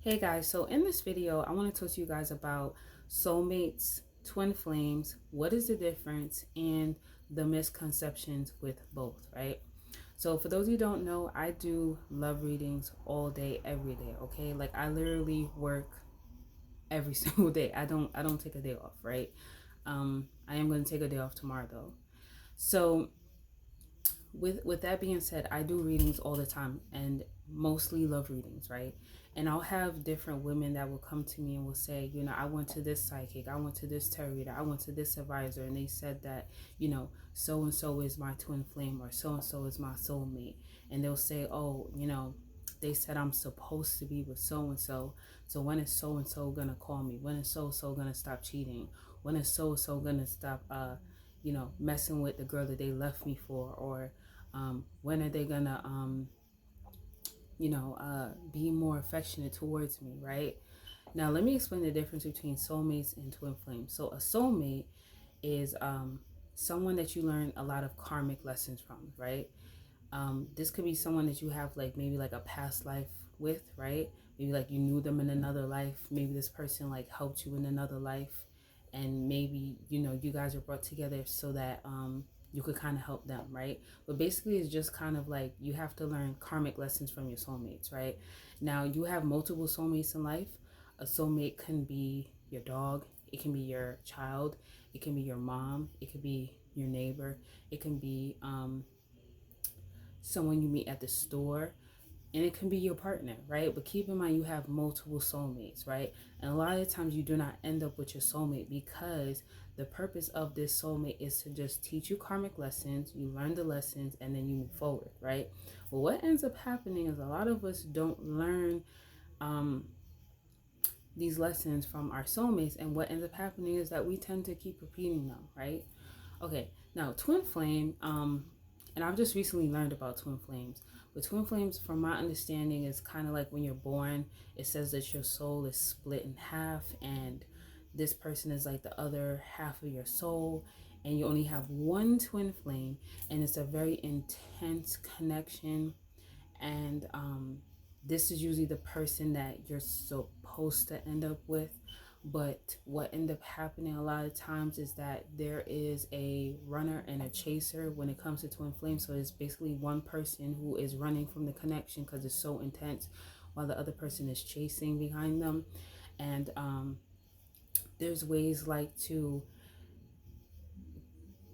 Hey guys, so in this video, I want to talk to you guys about soulmates, twin flames, what is the difference, and the misconceptions with both, right? So for those of you who don't know, I do love readings all day, every day, okay? Like I literally work every single day. I don't take a day off, right? I am going to take a day off tomorrow though. So with that being said, I do readings all the time and mostly love readings, right? And I'll have different women that will come to me and will say, I went to this psychic, I went to this tarot reader, I went to this advisor, and they said that, so and so is my twin flame, or so and so is my soulmate. And they'll say, oh, they said I'm supposed to be with so and so. So when is so and so gonna call me? When is so and so gonna stop cheating? When is so and so gonna stop messing with the girl that they left me for? Or when are they gonna be more affectionate towards me, right? Now let me explain the difference between soulmates and twin flames. So a soulmate is someone that you learn a lot of karmic lessons from, right? This could be someone that you have like maybe like a past life with, right? Maybe like you knew them in another life. Maybe this person like helped you in another life, and maybe you guys are brought together so that you could kind of help them, right? But basically it's just kind of like you have to learn karmic lessons from your soulmates, right? Now you have multiple soulmates in life. A soulmate can be your dog, it can be your child, it can be your mom, it could be your neighbor, it can be someone you meet at the store, and it can be your partner, right? But keep in mind you have multiple soulmates, right? And a lot of times you do not end up with your soulmate because the purpose of this soulmate is to just teach you karmic lessons. You learn the lessons and then you move forward, right? But what ends up happening is a lot of us don't learn these lessons from our soulmates, and what ends up happening is that we tend to keep repeating them, right? Okay, now twin flame, and I've just recently learned about twin flames. But twin flames, from my understanding, is kind of like when you're born, it says that your soul is split in half, and this person is like the other half of your soul, and you only have one twin flame, and it's a very intense connection. And this is usually the person that you're supposed to end up with. But what end up happening a lot of times is that there is a runner and a chaser when it comes to twin flames. So it's basically one person who is running from the connection because it's so intense, while the other person is chasing behind them. And there's ways like to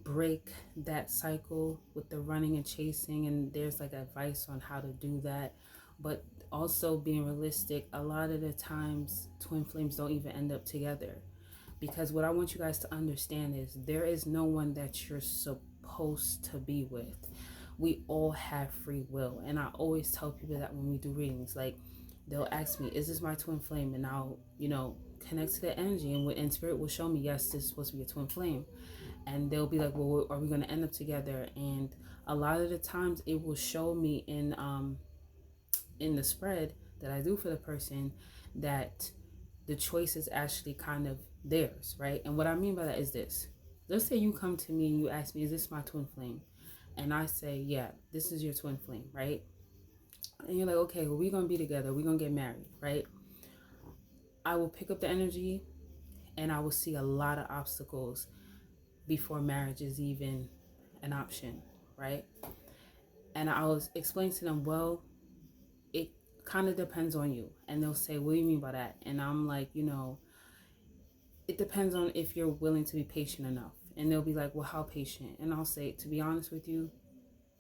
break that cycle with the running and chasing, and there's like advice on how to do that. But also being realistic, a lot of the times twin flames don't even end up together, because what I want you guys to understand is there is no one that you're supposed to be with. We all have free will, and I always tell people that when we do readings, like they'll ask me, is this my twin flame? And I'll connect to the energy, and spirit will show me, yes, this is supposed to be a twin flame. And they'll be like, well, are we going to end up together? And a lot of the times it will show me in the spread that I do for the person that the choice is actually kind of theirs, right? And what I mean by that is this: let's say you come to me and you ask me, is this my twin flame? And I say, yeah, this is your twin flame, right? And you're like, okay, well, we're going to be together, we're going to get married, right? I will pick up the energy and I will see a lot of obstacles before marriage is even an option, right? And I was explaining to them, well, it kind of depends on you. And they'll say, what do you mean by that? And I'm like, it depends on if you're willing to be patient enough. And they'll be like, well, how patient? And I'll say, to be honest with you,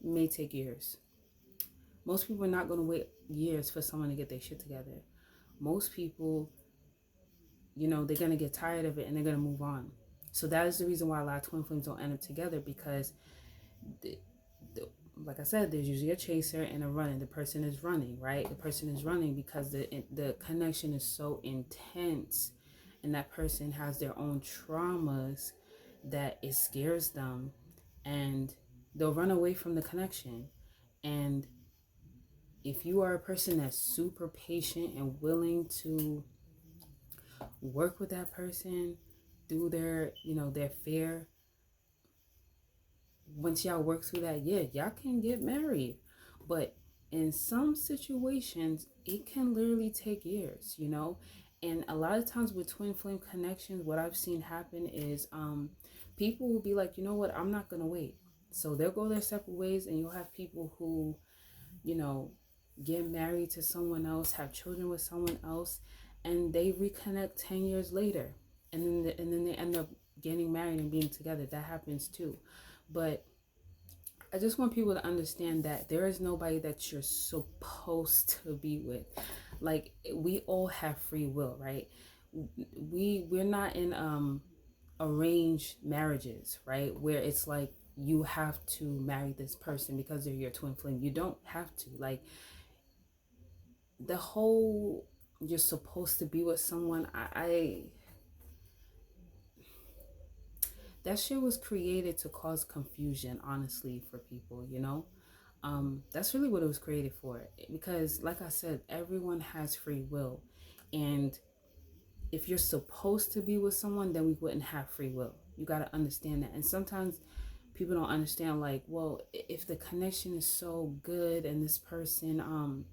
it may take years. Most people are not going to wait years for someone to get their shit together. Most people, they're going to get tired of it and they're going to move on. So that is the reason why a lot of twin flames don't end up together, because like I said, there's usually a chaser and a running. The person is running, right? The person is running because the connection is so intense, and that person has their own traumas that it scares them, and they'll run away from the connection. And if you are a person that's super patient and willing to work with that person through their fear, once y'all work through that, yeah, y'all can get married. But in some situations, it can literally take years, you know? And a lot of times with twin flame connections, what I've seen happen is people will be like, you know what, I'm not going to wait. So they'll go their separate ways, and you'll have people who, you know, get married to someone else, have children with someone else, and they reconnect 10 years later. And then they end up getting married and being together. That happens too. But I just want people to understand that there is nobody that you're supposed to be with. Like, we all have free will, right? We're not in arranged marriages, right? Where it's like you have to marry this person because they're your twin flame. You don't have to. Like, the whole you're supposed to be with someone, I that shit was created to cause confusion, honestly, for people, you know? That's really what it was created for. Because, like I said, everyone has free will. And if you're supposed to be with someone, then we wouldn't have free will. You got to understand that. And sometimes people don't understand, like, well, if the connection is so good and this person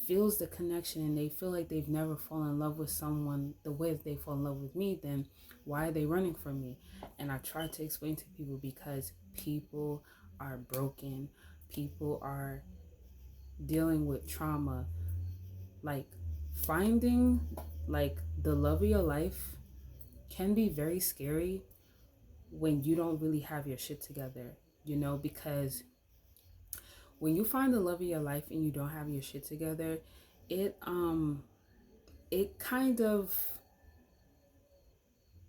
feels the connection and they feel like they've never fallen in love with someone the way that they fall in love with me, then why are they running from me? And I try to explain to people, because people are broken, people are dealing with trauma. Like, finding like the love of your life can be very scary when you don't really have your shit together, you know, because when you find the love of your life and you don't have your shit together, it it kind of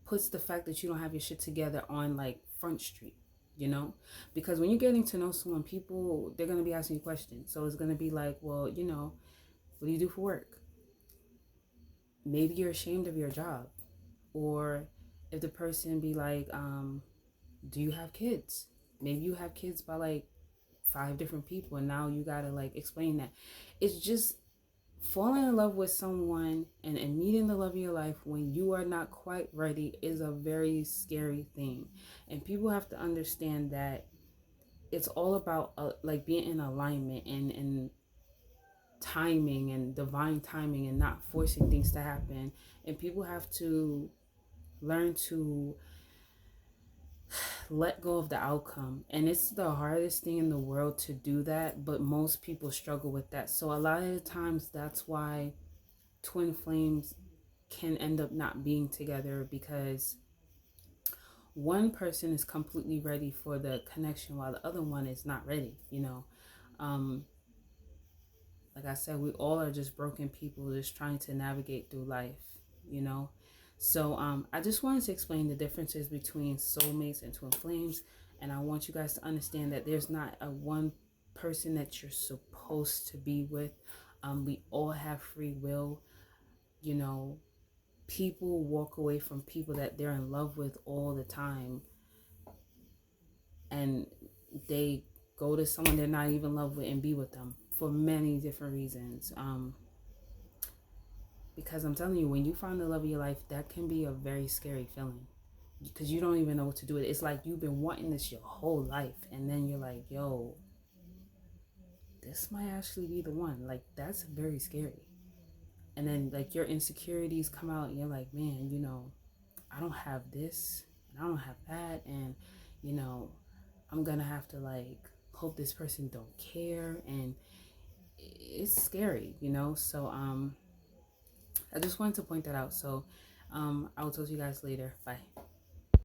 puts the fact that you don't have your shit together on like Front Street, you know? Because when you're getting to know someone, people, they're going to be asking you questions. So it's going to be like, well, you know, what do you do for work? Maybe you're ashamed of your job. Or if the person be like, do you have kids? Maybe you have kids by like 5 different people, and now you got to like explain that. It's just falling in love with someone and meeting the love of your life when you are not quite ready is a very scary thing. And people have to understand that it's all about like being in alignment and timing and divine timing, and not forcing things to happen. And people have to learn to let go of the outcome. And it's the hardest thing in the world to do that, but most people struggle with that. So a lot of the times, that's why twin flames can end up not being together, because one person is completely ready for the connection while the other one is not ready, you know. um like I said, we all are just broken people just trying to navigate through life, you know. So I just wanted to explain the differences between soulmates and twin flames, and I want you guys to understand that there's not a one person that you're supposed to be with. We all have free will, you know. People walk away from people that they're in love with all the time, and they go to someone they're not even in love with and be with them for many different reasons. Because I'm telling you, when you find the love of your life, that can be a very scary feeling, because you don't even know what to do with it. It's like you've been wanting this your whole life, and then you're like, yo, this might actually be the one. Like, that's very scary. And then like your insecurities come out, and you're like, man, you know, I don't have this and I don't have that, and you know, I'm gonna have to like hope this person don't care, and it's scary, you know. So I just wanted to point that out. So I will talk to you guys later. Bye.